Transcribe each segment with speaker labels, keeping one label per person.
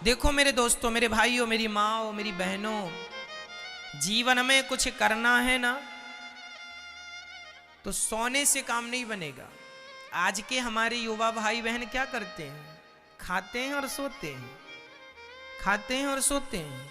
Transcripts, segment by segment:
Speaker 1: देखो मेरे दोस्तों, मेरे भाइयों, मेरी माँ, मेरी बहनों, जीवन में कुछ करना है ना तो सोने से काम नहीं बनेगा। आज के हमारे युवा भाई बहन क्या करते हैं? खाते हैं और सोते हैं, खाते हैं और सोते हैं।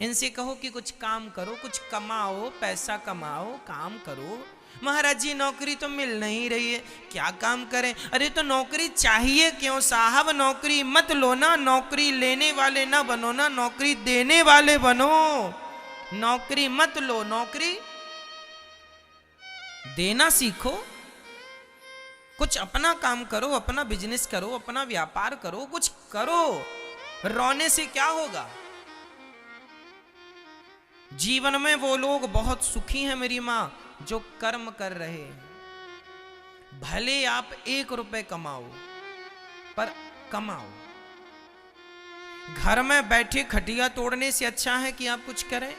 Speaker 1: इनसे कहो कि कुछ काम करो, कुछ कमाओ, पैसा कमाओ, काम करो। महाराज जी नौकरी तो मिल नहीं रही है, क्या काम करें? अरे तो नौकरी चाहिए क्यों साहब? नौकरी मत लो ना, नौकरी लेने वाले ना बनो ना, नौकरी देने वाले बनो। नौकरी मत लो, नौकरी देना सीखो। कुछ अपना काम करो, अपना बिजनेस करो, अपना व्यापार करो, कुछ करो। रोने से क्या होगा? जीवन में वो लोग बहुत सुखी हैं मेरी मां जो कर्म कर रहे हैं। भले आप 1 रुपए कमाओ, पर कमाओ। घर में बैठे खटिया तोड़ने से अच्छा है कि आप कुछ करें।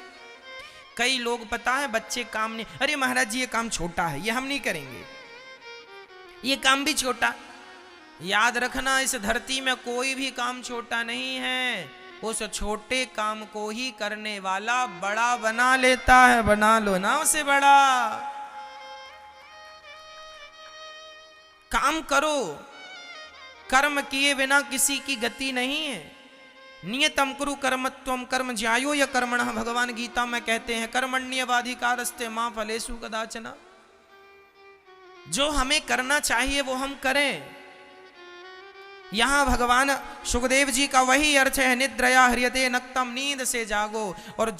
Speaker 1: कई लोग पता है बच्चे काम नहीं, अरे महाराज जी ये काम छोटा है, ये हम नहीं करेंगे, ये काम भी छोटा। याद रखना, इस धरती में कोई भी काम छोटा नहीं है। उस छोटे काम को ही करने वाला बड़ा बना लेता है। बना लो ना उसे बड़ा। काम करो, कर्म किए बिना किसी की गति नहीं है। नियतम कुरु कर्मत्वम कर्म ज्यायो या कर्मणः, भगवान गीता में कहते हैं कर्मण्येवाधिकारस्ते मा फलेषु कदाचन। जो हमें करना चाहिए वो हम करें। यहां भगवान सुखदेव जी का वही अर्थ है, निद्रया ह्रियते नक्तम, नींद से जागो। और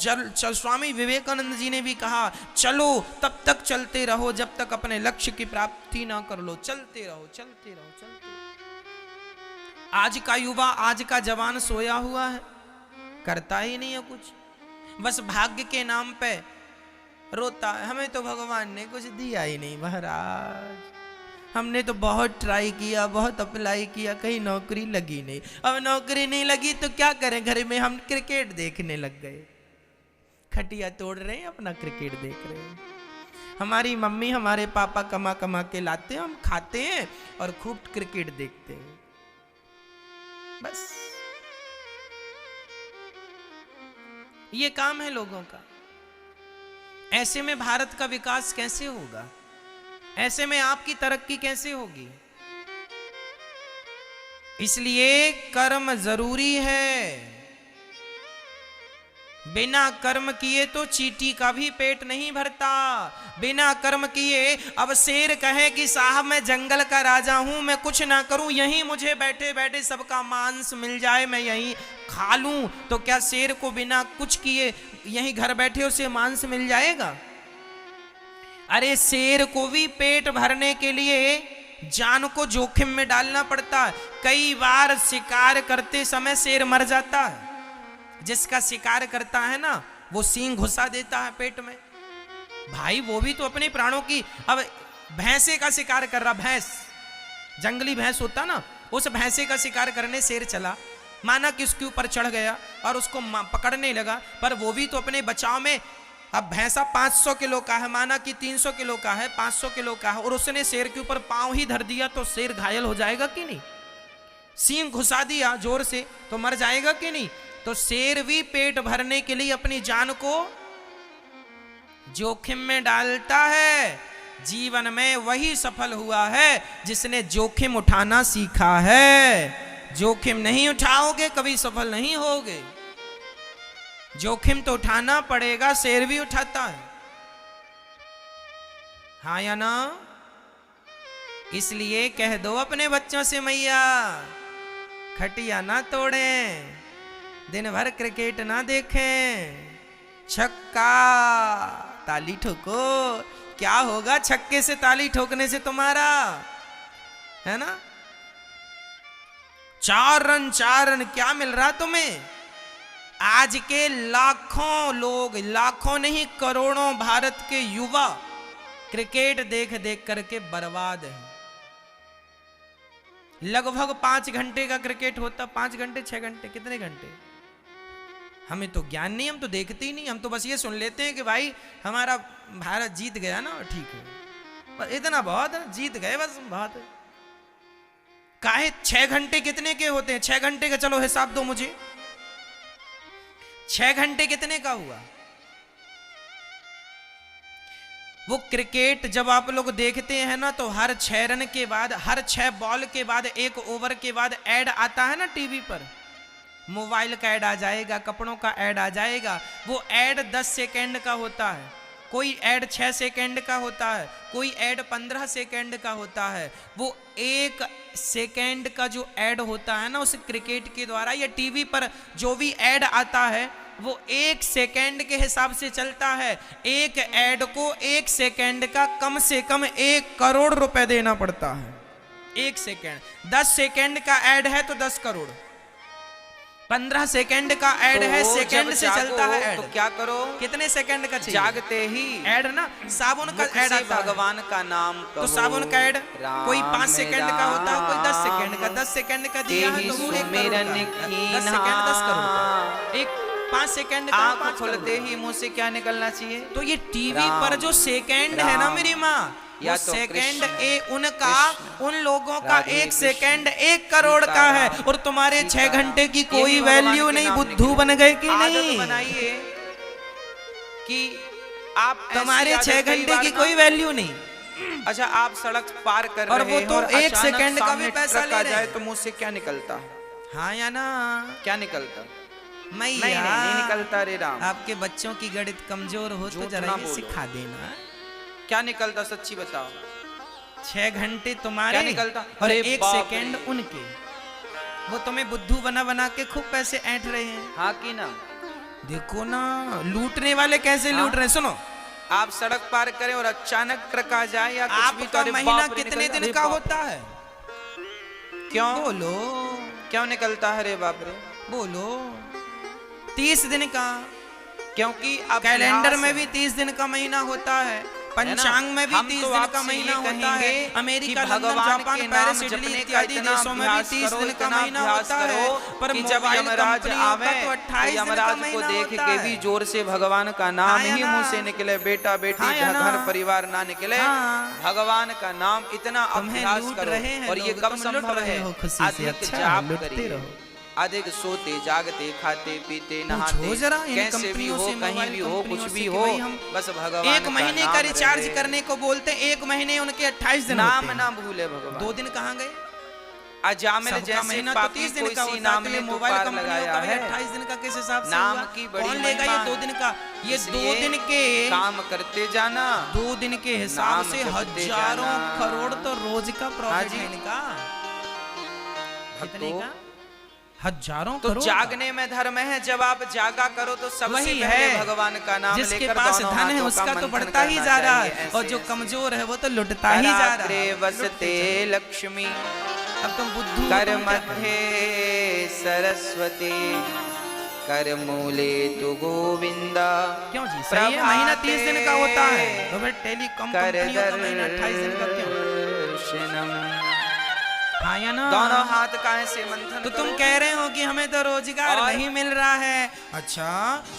Speaker 1: स्वामी विवेकानंद जी ने भी कहा चलो तब तक चलते रहो जब तक अपने लक्ष्य की प्राप्ति ना कर लो। चलते रहो, चलते रहो, चलते रहो। आज का युवा, आज का जवान सोया हुआ है, करता ही नहीं है कुछ, बस भाग्य के नाम पे रोता है। हमें तो भगवान ने कुछ दिया ही नहीं महाराज, हमने तो बहुत ट्राई किया, बहुत अप्लाई किया, कहीं नौकरी लगी नहीं। अब नौकरी नहीं लगी तो क्या करें? घर में हम क्रिकेट देखने लग गए, खटिया तोड़ रहे हैं, अपना क्रिकेट देख रहे हैं। हमारी मम्मी हमारे पापा कमा कमा के लाते हैं, हम खाते हैं और खूब क्रिकेट देखते हैं, बस ये काम है लोगों का। ऐसे में भारत का विकास कैसे होगा? ऐसे में आपकी तरक्की कैसे होगी? इसलिए कर्म जरूरी है। बिना कर्म किए तो चींटी का भी पेट नहीं भरता। बिना कर्म किए अब शेर कहे कि साहब मैं जंगल का राजा हूं, मैं कुछ ना करूं, यहीं मुझे बैठे बैठे सबका मांस मिल जाए, मैं यहीं खा लूं, तो क्या शेर को बिना कुछ किए यहीं घर बैठे उसे मांस मिल जाएगा? अरे शेर को भी पेट भरने के लिए जान को जोखिम में डालना पड़ता है। कई बार शिकार करते समय शेर मर जाता है। जिसका शिकार करता है ना वो सींग घुसा देता है पेट में। भाई वो भी तो अपने प्राणों की, अब भैंसे का शिकार कर रहा, भैंस, जंगली भैंस होता ना, उस भैंसे का शिकार करने शेर चला, माना कि उसके ऊपर चढ़ गया और उसको पकड़ने लगा, पर वो भी तो अपने बचाव में, अब भैंसा 500 किलो का है, माना कि 300 किलो का है, 500 किलो का है, और उसने शेर के ऊपर पांव ही धर दिया तो शेर घायल हो जाएगा कि नहीं? सींग घुसा दिया जोर से तो मर जाएगा कि नहीं? तो शेर भी पेट भरने के लिए अपनी जान को जोखिम में डालता है। जीवन में वही सफल हुआ है जिसने जोखिम उठाना सीखा है। जोखिम नहीं उठाओगे कभी सफल नहीं होगे। जोखिम तो उठाना पड़ेगा, शेर भी उठाता है, हाँ या ना? इसलिए कह दो अपने बच्चों से मैया खटिया ना तोड़ें, दिन भर क्रिकेट ना देखें, छक्का ताली ठोको। क्या होगा छक्के से, ताली ठोकने से तुम्हारा, है ना? 4 रन क्या मिल रहा तुम्हें? आज के लाखों लोग, लाखों नहीं करोड़ों भारत के युवा क्रिकेट देख देख करके बर्बाद है। लगभग 5 घंटे का क्रिकेट होता, 5 घंटे 6 घंटे, कितने घंटे? हमें तो ज्ञान नहीं, हम तो देखते ही नहीं, हम तो बस ये सुन लेते हैं कि भाई हमारा भारत जीत गया ना, ठीक है, बस इतना बहुत है, जीत गए बस बहुत है। काहे 6 घंटे कितने के होते हैं? 6 घंटे का चलो हिसाब दो मुझे, 6 घंटे कितने का हुआ? वो क्रिकेट जब आप लोग देखते हैं ना, तो हर 6 रन के बाद, हर 6 बॉल के बाद, 1 ओवर के बाद ऐड आता है ना टीवी पर। मोबाइल का ऐड आ जाएगा, कपड़ों का ऐड आ जाएगा। वो ऐड 10 सेकेंड का होता है, कोई ऐड 6 सेकेंड का होता है, कोई ऐड 15 सेकेंड का होता है। वो 1 सेकेंड का जो ऐड होता है ना, उस क्रिकेट के द्वारा या टीवी पर जो भी ऐड आता है, वो 1 सेकेंड के हिसाब से चलता है। एक ऐड को 1 सेकेंड का कम से कम 1 करोड़ रुपए देना पड़ता है। 1 सेकेंड। 10 सेकेंड का ऐड है तो 10 करोड़। 15 सेकेंड का ऐड है, सेकेंड से चलता है ऐड।
Speaker 2: तो क्या करो,
Speaker 1: कितने सेकेंड का चाहिए?
Speaker 2: जागते ही
Speaker 1: ऐड ना, साबुन का ऐड आता है,
Speaker 2: भगवान का नाम कहो।
Speaker 1: तो साबुन का ऐड कोई 5 सेकेंड का होता है, कोई 10 सेकेंड का। 10 सेकेंड का दिया है तो वो 1 करोड़ का। 10 सेकेंड 10 करोड़। एक 5 सेकेंड का
Speaker 2: आंख खुलते ही मुंह से क्या निकलना चाहिए?
Speaker 1: तो ये टीवी पर जो सेकेंड है ना मेरी माँ, या तो सेकेंड उनका, उन लोगों का 1 सेकेंड 1 करोड़ का है। और तुम्हारे 6 घंटे की कोई वैल्यू नहीं। बुद्धू बन गए कि नहीं?
Speaker 2: बनाइए कि आप
Speaker 1: तुम्हारे 6 घंटे की कोई वैल्यू नहीं।
Speaker 2: अच्छा, आप सड़क पार कर
Speaker 1: और
Speaker 2: रहे
Speaker 1: वो
Speaker 2: हो
Speaker 1: तो
Speaker 2: और
Speaker 1: 1 सेकेंड का भी पैसा ले रहे
Speaker 2: जाए
Speaker 1: हैं,
Speaker 2: तो मुंह से क्या निकलता है?
Speaker 1: हाँ या ना?
Speaker 2: क्या निकलता?
Speaker 1: मैया
Speaker 2: नहीं निकलता रे राम।
Speaker 1: आपके बच्चों की गणित कमजोर हो तो जरा ये सिखा देना।
Speaker 2: क्या निकलता, सच्ची बताओ।
Speaker 1: 6 घंटे तुम्हारे
Speaker 2: क्या निकलता?
Speaker 1: और
Speaker 2: अरे
Speaker 1: 1 सेकेंड उनके। वो तुम्हें बुद्धू बना बना के खूब पैसे ऐंठ रहे हैं।
Speaker 2: हाँ कि ना?
Speaker 1: देखो ना, लूटने वाले कैसे लूट रहे हैं। सुनो,
Speaker 2: आप सड़क पार करें और अचानक ट्रक आ जाए या कुछ भी,
Speaker 1: आपका महीना कितने दिन का होता है?
Speaker 2: क्यों
Speaker 1: बोलो,
Speaker 2: क्यों निकलता है रे बाप रे?
Speaker 1: बोलो। 30 दिन का,
Speaker 2: क्योंकि अब
Speaker 1: कैलेंडर में भी 30 दिन का महीना होता है, पंचांग में भी 30 दिन का महीना होता है। America, London, Japan, Paris, Italy इत्यादि देशों में भी 30 दिन का महीना होता है। पर
Speaker 2: जब यमराज आवे
Speaker 1: तो 28 दिन का
Speaker 2: यमराज को
Speaker 1: महीना
Speaker 2: देख
Speaker 1: होता
Speaker 2: के
Speaker 1: है।
Speaker 2: भी जोर से भगवान का नाम ही मुंह से निकले। बेटा बेटी
Speaker 1: हाँ या
Speaker 2: घर
Speaker 1: ना?
Speaker 2: परिवार ना निकले,
Speaker 1: हाँ।
Speaker 2: भगवान का नाम इतना अभ्यास
Speaker 1: लूट
Speaker 2: करो।
Speaker 1: रहे हैं
Speaker 2: और ये
Speaker 1: लोग,
Speaker 2: कब
Speaker 1: तुम लूट
Speaker 2: संभव
Speaker 1: रहे
Speaker 2: है?
Speaker 1: हो खुशी से।
Speaker 2: अधिक
Speaker 1: अच्छा,
Speaker 2: जाप
Speaker 1: लूटते
Speaker 2: करिए,
Speaker 1: रहो।
Speaker 2: अधिक सोते जागते खाते पीते
Speaker 1: पूछो
Speaker 2: नहाते,
Speaker 1: जरा इन
Speaker 2: कैसे भी
Speaker 1: कंपनियों
Speaker 2: हो,
Speaker 1: से,
Speaker 2: कहीं
Speaker 1: मोबाइल
Speaker 2: भी हो,
Speaker 1: कंपनियों
Speaker 2: कुछ
Speaker 1: से
Speaker 2: भी
Speaker 1: कि
Speaker 2: हो,
Speaker 1: भाई हम
Speaker 2: बस भगवान
Speaker 1: 1 महीने का रिचार्ज
Speaker 2: रहे।
Speaker 1: करने को बोलते हैं, 1 महीने उनके 28 दिन
Speaker 2: नाम
Speaker 1: होते हैं।
Speaker 2: ना भूले भगवान।
Speaker 1: 2 दिन कहाँ गए?
Speaker 2: अजामिल
Speaker 1: सबका
Speaker 2: जैसे
Speaker 1: महीना तो
Speaker 2: पापी
Speaker 1: 30 दिन
Speaker 2: कोई
Speaker 1: का
Speaker 2: सी
Speaker 1: होता
Speaker 2: नाम
Speaker 1: है,
Speaker 2: ने
Speaker 1: तो
Speaker 2: तो
Speaker 1: मोबाइल
Speaker 2: पार
Speaker 1: कंपनियों
Speaker 2: लगाया
Speaker 1: का भी
Speaker 2: है।
Speaker 1: 28 दिन का किस हिसाब से
Speaker 2: नाम
Speaker 1: हुआ?
Speaker 2: की बड़ी
Speaker 1: कौन लेगा ये
Speaker 2: महिमा
Speaker 1: 2 दिन का? ये 2
Speaker 2: इसलिए
Speaker 1: दिन के,
Speaker 2: काम करते जाना।
Speaker 1: 2 दिन के हिसाब
Speaker 2: नाम
Speaker 1: से
Speaker 2: जपते
Speaker 1: हजारों
Speaker 2: जाना।
Speaker 1: करोड़ तो रोज का प्रॉफिट
Speaker 2: जी।
Speaker 1: है इनका। कितने का? हजारों
Speaker 2: तो
Speaker 1: करोड़।
Speaker 2: जागने में धर्म है। जब आप जागा करो तो सबसे
Speaker 1: वही
Speaker 2: पहले
Speaker 1: है,
Speaker 2: भगवान का नाम
Speaker 1: जिसके
Speaker 2: लेकर
Speaker 1: पास
Speaker 2: दोनों
Speaker 1: धन है
Speaker 2: हाथों
Speaker 1: उसका
Speaker 2: का
Speaker 1: तो
Speaker 2: मंथन
Speaker 1: बढ़ता ही
Speaker 2: करना
Speaker 1: जा रहा
Speaker 2: चाहिए।
Speaker 1: है, और
Speaker 2: ऐसे
Speaker 1: जो
Speaker 2: ऐसे।
Speaker 1: कमजोर है वो तो लुटता ही जा रहा
Speaker 2: कराग्रे
Speaker 1: है।
Speaker 2: वसते लक्ष्मी
Speaker 1: अब तुम बुद्धू
Speaker 2: कर
Speaker 1: तुम क्या
Speaker 2: मध्य सरस्वती कर मूले तु गोविंदा।
Speaker 1: क्यों जी? सही है, महीना 30 दिन का होता है, तो फिर टेलीकॉम
Speaker 2: कर
Speaker 1: कंपनियों का महीना 28 दिन का क्यों?
Speaker 2: दर्शनम।
Speaker 1: हाँ या ना?
Speaker 2: दोनों हाथ काहे से मंथन
Speaker 1: तो तुम
Speaker 2: करो।
Speaker 1: कह रहे हो कि हमें तो रोजगार
Speaker 2: और?
Speaker 1: नहीं मिल रहा है। अच्छा,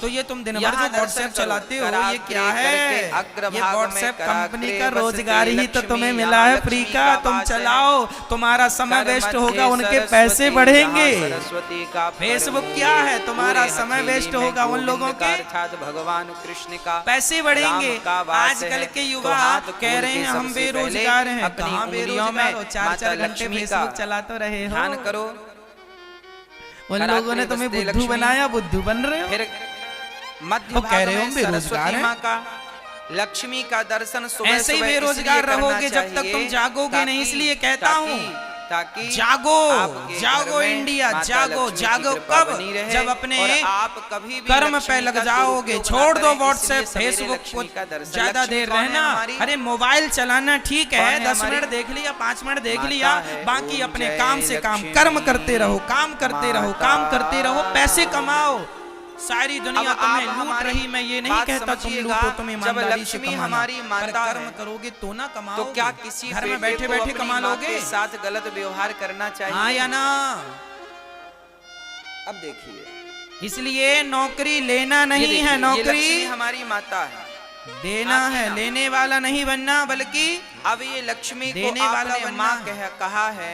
Speaker 1: तो ये तुम दिन भर
Speaker 2: यहाँ
Speaker 1: जो व्हाट्सएप
Speaker 2: दर्शन करो,
Speaker 1: चलाते हो, ये
Speaker 2: कराग्रे
Speaker 1: क्या है?
Speaker 2: करके अग्रभाग
Speaker 1: ये
Speaker 2: में
Speaker 1: व्हाट्सएप कंपनी
Speaker 2: कराग्रे
Speaker 1: का
Speaker 2: वसते
Speaker 1: रोजगार ही तो
Speaker 2: लक्ष्मी,
Speaker 1: तुम्हें
Speaker 2: यहाँ
Speaker 1: मिला है
Speaker 2: लक्ष्मी
Speaker 1: फ्री का।
Speaker 2: का
Speaker 1: तुम
Speaker 2: वास है।
Speaker 1: चलाओ, तुम्हारा समय
Speaker 2: कर
Speaker 1: वेस्ट
Speaker 2: मध्य
Speaker 1: होगा, उनके
Speaker 2: सरस्वती,
Speaker 1: पैसे बढ़ेंगे।
Speaker 2: यहाँ सरस्वती का
Speaker 1: फेसबुक
Speaker 2: प्रभु,
Speaker 1: क्या है? तुम्हारा
Speaker 2: पूरे
Speaker 1: समय
Speaker 2: हथेली
Speaker 1: वेस्ट
Speaker 2: में
Speaker 1: होगा, उन
Speaker 2: गोविंद
Speaker 1: लोगों
Speaker 2: का
Speaker 1: के
Speaker 2: अर्थात भगवान कृष्ण का
Speaker 1: पैसे बढ़ेंगे।
Speaker 2: राम का वास
Speaker 1: आजकल
Speaker 2: है।
Speaker 1: के
Speaker 2: तो
Speaker 1: युवा
Speaker 2: हाथ
Speaker 1: कह
Speaker 2: खोल
Speaker 1: रहे
Speaker 2: के
Speaker 1: हैं हम
Speaker 2: सबसे
Speaker 1: बेरोजगार
Speaker 2: पहले
Speaker 1: हैं।
Speaker 2: अपनी
Speaker 1: कहाँ
Speaker 2: उंगलियों
Speaker 1: बेरोजगार हो?
Speaker 2: में
Speaker 1: 4-4
Speaker 2: माता
Speaker 1: घंटे
Speaker 2: लक्ष्मी
Speaker 1: फेसबुक
Speaker 2: का
Speaker 1: चला तो रहे हो।
Speaker 2: ध्यान करो।
Speaker 1: उन लोगों ने तुम्हें
Speaker 2: कराग्रे
Speaker 1: बुद्धू
Speaker 2: वसते
Speaker 1: बनाया, बुद्धू बन रहे हो।
Speaker 2: फिर मध्य
Speaker 1: तो कह
Speaker 2: भाग
Speaker 1: रहे हो
Speaker 2: में
Speaker 1: बेरोजगार
Speaker 2: सरस्वती
Speaker 1: हैं।
Speaker 2: माँ का, लक्ष्मी का दर्शन सुबह
Speaker 1: ऐसे ही
Speaker 2: सुबह
Speaker 1: बेरोजगार
Speaker 2: इसलिए करना
Speaker 1: रहोगे जब तक तुम
Speaker 2: चाहिए
Speaker 1: जागोगे नहीं, इसलिए कहता हूँ
Speaker 2: ताकि
Speaker 1: जागो,
Speaker 2: आपके
Speaker 1: जागो
Speaker 2: घर में
Speaker 1: इंडिया,
Speaker 2: माता
Speaker 1: जागो,
Speaker 2: लक्ष्मी की
Speaker 1: जागो।
Speaker 2: कृपा
Speaker 1: कब?
Speaker 2: बनी रहे
Speaker 1: जब अपने
Speaker 2: और आप कभी भी
Speaker 1: कर्म
Speaker 2: लक्ष्मी
Speaker 1: पे लग
Speaker 2: का
Speaker 1: जाओगे।
Speaker 2: दुरुपयोग
Speaker 1: छोड़
Speaker 2: ना
Speaker 1: दो
Speaker 2: करें,
Speaker 1: व्हाट्सएप
Speaker 2: इसलिए सवेरे
Speaker 1: फेसबुक को
Speaker 2: लक्ष्मी का दर्शन।
Speaker 1: ज्यादा
Speaker 2: लक्ष्मी
Speaker 1: देर
Speaker 2: कौन है
Speaker 1: रहना।
Speaker 2: हमारी?
Speaker 1: अरे मोबाइल चलाना ठीक
Speaker 2: कौन
Speaker 1: है,
Speaker 2: है
Speaker 1: 10
Speaker 2: हमारी?
Speaker 1: मिनट देख लिया, 5 मिनट देख
Speaker 2: माता
Speaker 1: लिया,
Speaker 2: है।
Speaker 1: बाकी
Speaker 2: ओम
Speaker 1: अपने
Speaker 2: जय
Speaker 1: काम से काम,
Speaker 2: लक्ष्मी,
Speaker 1: कर्म करते रहो, काम करते रहो, काम
Speaker 2: माता।
Speaker 1: करते रहो, पैसे कमाओ। सारी दुनिया
Speaker 2: अब
Speaker 1: तुम्हें
Speaker 2: आप
Speaker 1: लूट
Speaker 2: हमारी
Speaker 1: रही, मैं ये नहीं
Speaker 2: बात
Speaker 1: कहता तुम
Speaker 2: समझिएगा,
Speaker 1: लूटो, तुम
Speaker 2: जब
Speaker 1: ईमानदारी से
Speaker 2: लक्ष्मी
Speaker 1: कमाना।
Speaker 2: हमारी माता
Speaker 1: पर कर्म
Speaker 2: है,
Speaker 1: करोगे तो ना कमाओ।
Speaker 2: तो क्या किसी
Speaker 1: घर में
Speaker 2: बेटे
Speaker 1: बैठे
Speaker 2: को
Speaker 1: बैठे
Speaker 2: अपनी
Speaker 1: कमा
Speaker 2: माँ
Speaker 1: लोगे?
Speaker 2: के साथ गलत व्यवहार करना चाहिए?
Speaker 1: हाँ या ना?
Speaker 2: अब देखिए,
Speaker 1: इसलिए नौकरी लेना नहीं है,
Speaker 2: ये
Speaker 1: नौकरी
Speaker 2: लक्ष्मी हमारी माता है,
Speaker 1: देना है, लेने वाला नहीं बनना, बल्कि
Speaker 2: अब ये लक्ष्मी को
Speaker 1: देने वाला
Speaker 2: आपने
Speaker 1: बनना
Speaker 2: माँ
Speaker 1: है।
Speaker 2: कहा है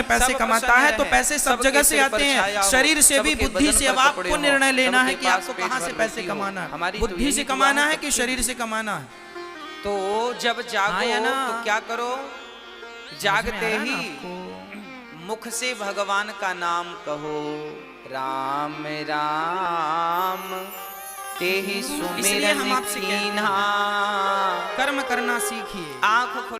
Speaker 1: के पैसे
Speaker 2: सब
Speaker 1: कमाता
Speaker 2: प्रसन्न
Speaker 1: है तो
Speaker 2: रहे,
Speaker 1: पैसे सब
Speaker 2: सबके
Speaker 1: जगह से
Speaker 2: सिर पर
Speaker 1: आते हैं,
Speaker 2: छाया हो,
Speaker 1: शरीर से भी
Speaker 2: सबके
Speaker 1: बुद्धि
Speaker 2: बदन
Speaker 1: से।
Speaker 2: पर
Speaker 1: अब आपको
Speaker 2: कपड़े हो,
Speaker 1: निर्णय लेना है
Speaker 2: सबके
Speaker 1: कि
Speaker 2: पास
Speaker 1: आपको
Speaker 2: पेट
Speaker 1: कहाँ
Speaker 2: भर
Speaker 1: से पैसे
Speaker 2: रोटी हो।
Speaker 1: कमाना है,
Speaker 2: हमारी तो
Speaker 1: बुद्धि
Speaker 2: यही
Speaker 1: से
Speaker 2: दुआ
Speaker 1: कमाना है
Speaker 2: करती
Speaker 1: कि शरीर से कमाना है।
Speaker 2: तो जब जागो
Speaker 1: हाँ या ना?
Speaker 2: तो क्या करो,
Speaker 1: समझ में
Speaker 2: जागते
Speaker 1: आ रहा है ना
Speaker 2: ही
Speaker 1: आपको?
Speaker 2: मुख से भगवान का नाम कहो, राम राम ते ही
Speaker 1: इसलिए
Speaker 2: सुमिरन
Speaker 1: हम आपसे कहते हैं,
Speaker 2: कीन्हा।
Speaker 1: कर्म करना सीखिए।
Speaker 2: आंख